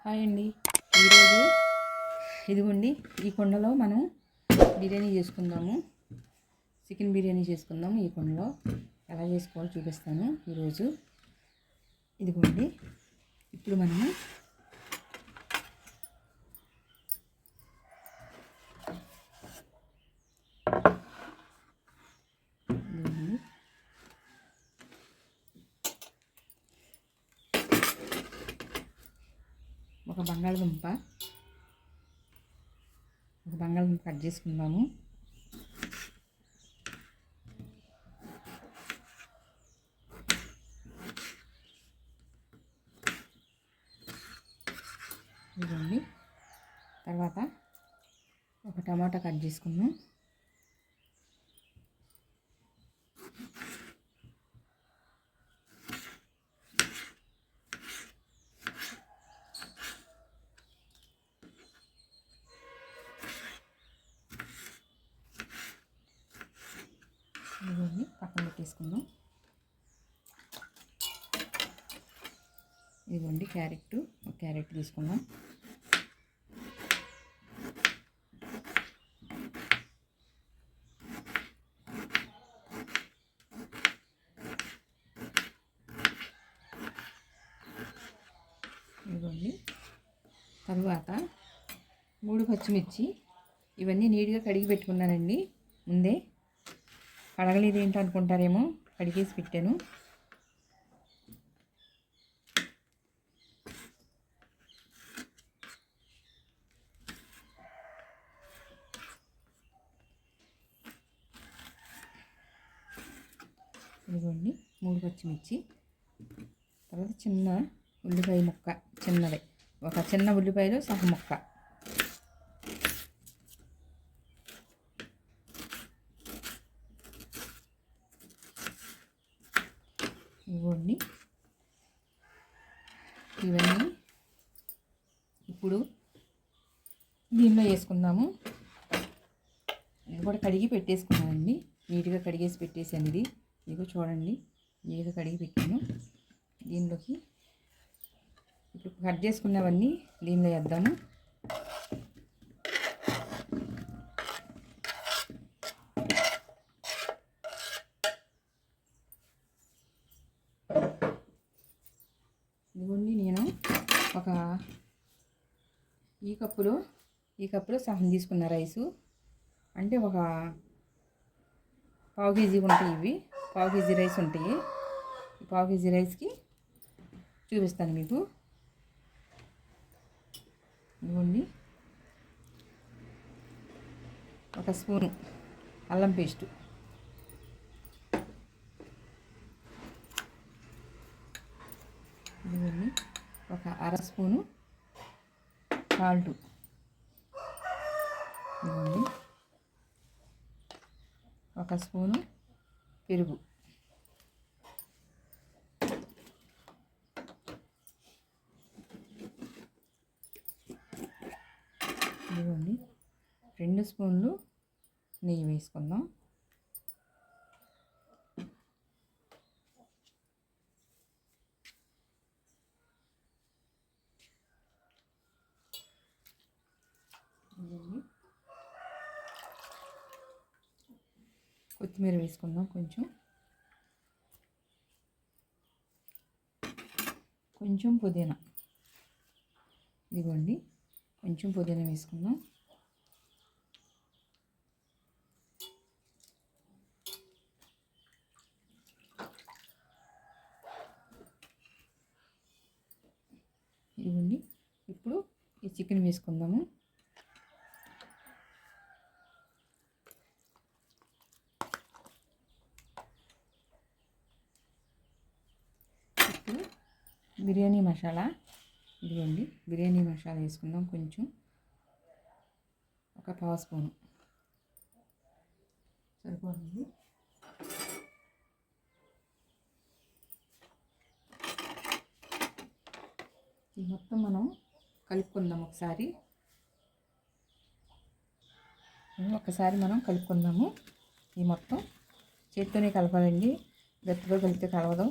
Hi అండి. ఈరోజు ఇదిగోండి ఈ కుండలో మనం బిర్యానీ చేసుకుందాము. చికెన్ బిర్యానీ చేసుకుందాము. ఈ కుండలో ఎలా చేసుకోవాలో చూపిస్తాను ఈరోజు. ఇదిగోండి ఇప్పుడు మనము ఒక బంగాళదుంప కట్ చేసుకుందాము. ఇదిగోండి తర్వాత ఒక టమాటా కట్ చేసుకుందాం. ఇదిగోండి పక్కన పెట్టేసుకుందాం. ఇదిగోండి ఒక క్యారెట్ తీసుకుందాం. ఇదిగోండి తరువాత 3 పచ్చిమిర్చి ఇవన్నీ నీట్గా కడిగి పెట్టుకున్నానండి. ముందే కడగలేదు ఏంటో అనుకుంటారేమో, కడిగేసి పెట్టాను. ఇదిగోండి 3 పచ్చిమిర్చి, తర్వాత చిన్న ఉల్లిపాయ ముక్క, చిన్నది ఒక చిన్న ఉల్లిపాయలో సగం ముక్క, ఇవ్వండి. ఇవన్నీ ఇప్పుడు దీనిలో వేసుకుందాము. ఇది కూడా కడిగి పెట్టేసుకున్నానండి, నీట్గా కడిగేసి పెట్టేసాను. ఇదిగో చూడండి, నీట్గా కడిగి పెట్టాను. దీనిలోకి ఇప్పుడు కట్ చేసుకున్నవన్నీ దీనిలో వేద్దాము. ఇదిగోండి నేను ఒక ఈ కప్పులో సగం తీసుకున్న రైసు, అంటే ఒక పావు కేజీ ఉంటాయి. ఇవి పావు కేజీ రైస్ ఉంటాయి. ఈ పావు కేజీ రైస్కి చూపిస్తాను మీకు. ఇదిగోండి ఒక స్పూను అల్లం పేస్టు, ఇదిగోండి ఒక అర స్పూను సాల్టు, ఇదిగోండి ఒక స్పూను పెరుగు, ఇదిగోండి 2 స్పూన్లు నెయ్యి వేసుకుందాం. కొత్తిమీర వేసుకుందాం, కొంచెం పుదీనా, ఇదిగోండి కొంచెం పుదీనా వేసుకుందాం. ఇదిగోండి ఇప్పుడు ఈ చికెన్ వేసుకుందాము. ఇప్పుడు బిర్యానీ మసాలా, ఇదిగోండి బిర్యానీ మసాలా వేసుకుందాం. కొంచెం ఒక పావు స్పూను సరిపోతుంది. ఈ మొత్తం మనం కలుపుకుందాం. ఒకసారి మనం కలుపుకుందాము. ఈ మొత్తం చేత్తోనే కలపాలండి, గట్టిగా కలిపితే కలవదు.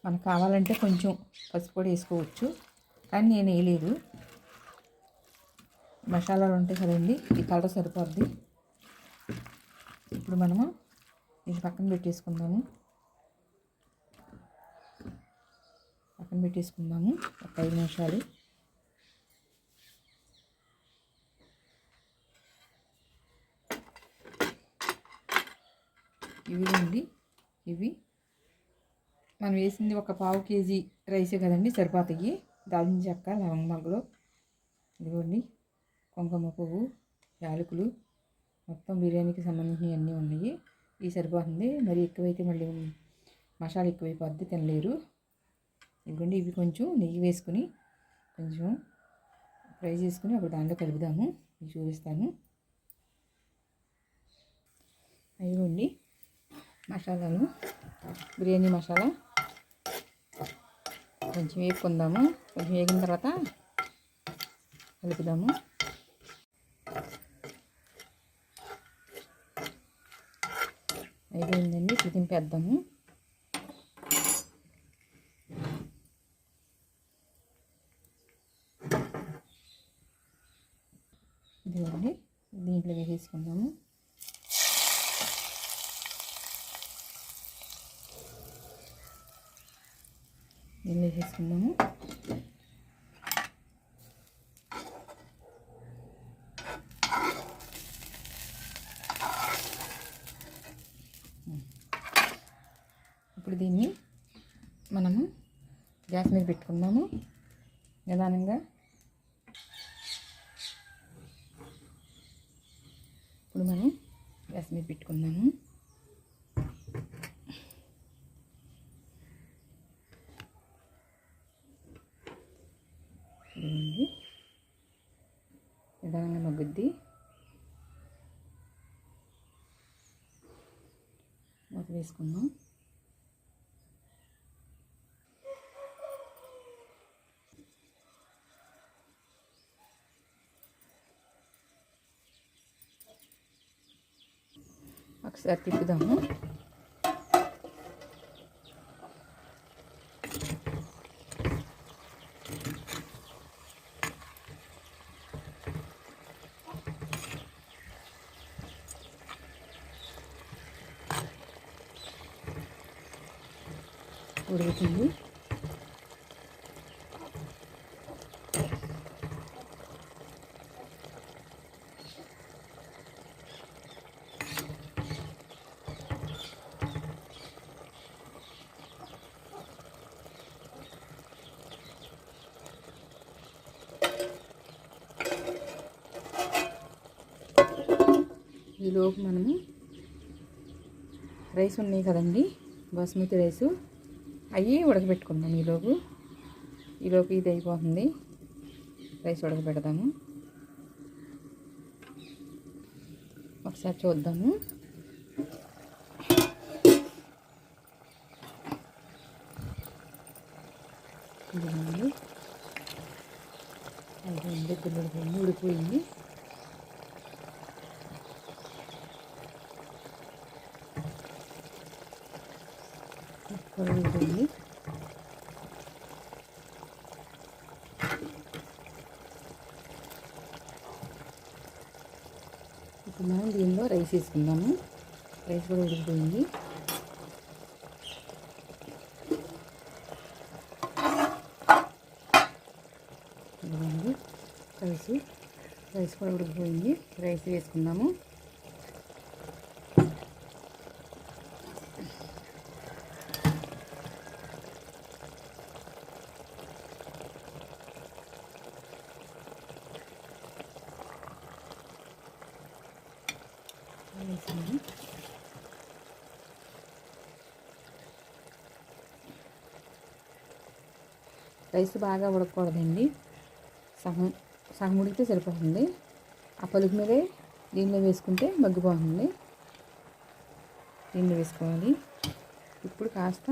మనకు కావాలంటే కొంచెం పసుపు పొడి వేసుకోవచ్చు, కానీ నేను వేయలేదు. మసాలాలు ఉంటాయి కదండి, ఈ కలర్ సరిపోద్ది. ఇప్పుడు మనము ఇది పక్కన పెట్టేసుకుందాము. ఒక 5 నిమిషాలు. ఇవి మనం వేసింది ఒక 1/2 కేజీ రైసే కదండి, సరిపోతాయి. దాల్చిన చెక్క, లవంగ మొగ్గలు, ఇదిగోండి కుంకుమ పువ్వు, యాలకులు, మొత్తం బిర్యానీకి సంబంధించినవి అన్నీ ఉన్నాయి. ఇది సరిపోతుంది. మరి ఎక్కువైతే మళ్ళీ మసాలా ఎక్కువైపోద్ది, తినలేరు. ఇదిగోండి ఇవి కొంచెం నెయ్యి వేసుకుని కొంచెం ఫ్రై చేసుకుని అప్పుడు దాంట్లో కలుపుదాము. ఇది చూపిస్తాను. ఇదిగోండి మసాలాలు, బిర్యానీ మసాలా కొంచెం వేపుకుందాము. కొంచెం వేగిన తర్వాత కలుపుదాము. అయిపోయిందండి, దింపేద్దాము. ఇదిగోండి దీంట్లో వేసేసుకుందాము. దీన్ని వేసేసుకుందాము. ఇప్పుడు దీన్ని మనము గ్యాస్ మీద పెట్టుకుందాము నిదానంగా. ఇప్పుడు మనం గ్యాస్ మీద పెట్టుకుందాము. నిదానంగా మగ్గుద్ది. మూత వేసుకుందాం. ఒకసారి తిప్పుదాము. ఉడుకుతుంది. ఈలోపు మనము రైస్ ఉన్నాయి కదండి, బాస్మతి రైసు, అవి ఉడకబెట్టుకుందాం. ఈలోపు ఇది అయిపోతుంది. రైస్ ఉడకబెడదాము. ఒకసారి చూద్దాము. అయిపోయింది, ఉడిపోయింది. ఉడిపోయింది. ఇప్పుడు మనం దీనిలో రైస్ వేసుకుందాము. రైస్ కూడా ఉడికిపోయింది. రైస్ కూడా ఉడికిపోయింది. రైస్ వేసుకుందాము. రైస్ బాగా ఉడకకూడదండి, సగం ఉడికితే సరిపోతుంది. ఆ పలుకు మీదే దీనిలో వేసుకుంటే మగ్గిపోతుంది. దీనిలో వేసుకోవాలి. ఇప్పుడు కాస్త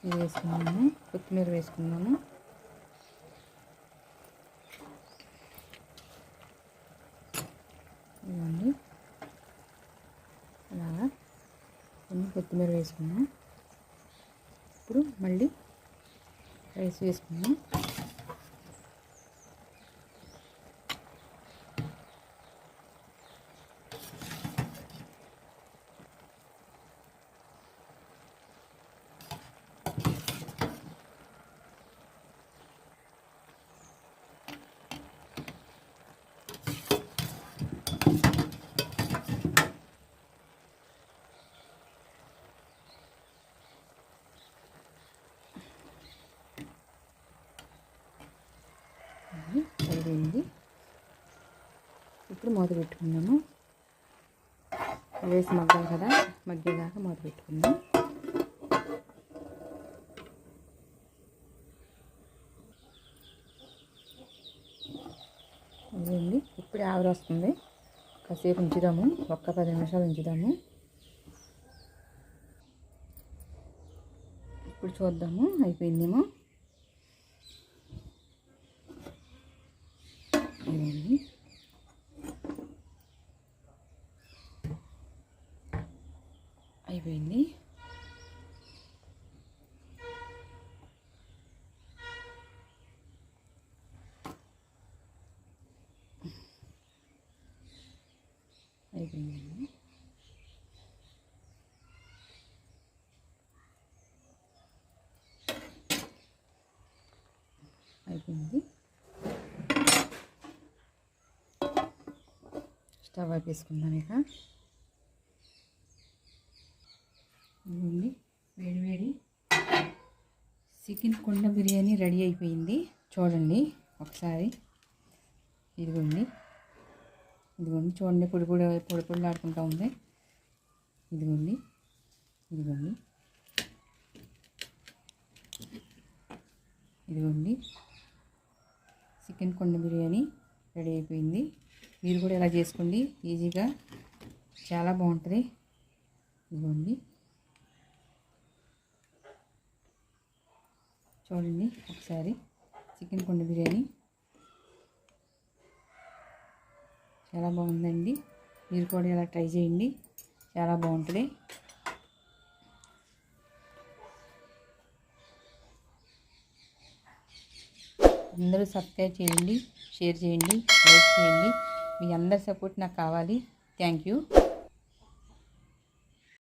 ఇది వేసుకున్నాము, కొత్తిమీర వేసుకున్నాము. ఇవ్వండి, అలాగా కొన్ని కొత్తిమీర వేసుకున్నాం. ఇప్పుడు మళ్ళీ రైస్ వేసుకుందాం. అయిపోయింది. ఇప్పుడు మూత పెట్టుకుందాము. రైస్ మగ్గాలి కదా, మగ్గేదాకా మూత పెట్టుకుందాం. అదేండి ఇప్పుడు ఆవిరి వస్తుంది. కాసేపు ఉంచుదాము, ఒక్క 10 నిమిషాలు ఉంచుదాము. ఇప్పుడు చూద్దాము అయిపోయిందేమో. ఇదండి అయిపోయింది. అయిపోయిందండి. అయిపోయింది. స్టవ్ వేసుకుందాం. ఇక వేడి వేడి చికెన్ కుండ బిర్యానీ రెడీ అయిపోయింది. చూడండి ఒకసారి. ఇదిగోండి చూడండి, పొడి పొడి ఆడుకుంటూ ఉంది. ఇదిగోండి చికెన్ కుండ బిర్యానీ రెడీ అయిపోయింది. మీరు కూడా ఇలా చేసుకోండి, ఈజీగా చాలా బాగుంటుంది. ఇదిగోండి చూడండి ఒకసారి చికెన్ కుండ బిర్యానీ చాలా బాగుందండి. మీరు కూడా ఇలా ట్రై చేయండి, చాలా బాగుంటుంది. అందరూ సబ్స్క్రైబ్ చేయండి, షేర్ చేయండి, లైక్ చేయండి. మీ అందరి సపోర్ట్ నాకు కావాలి. Thank you.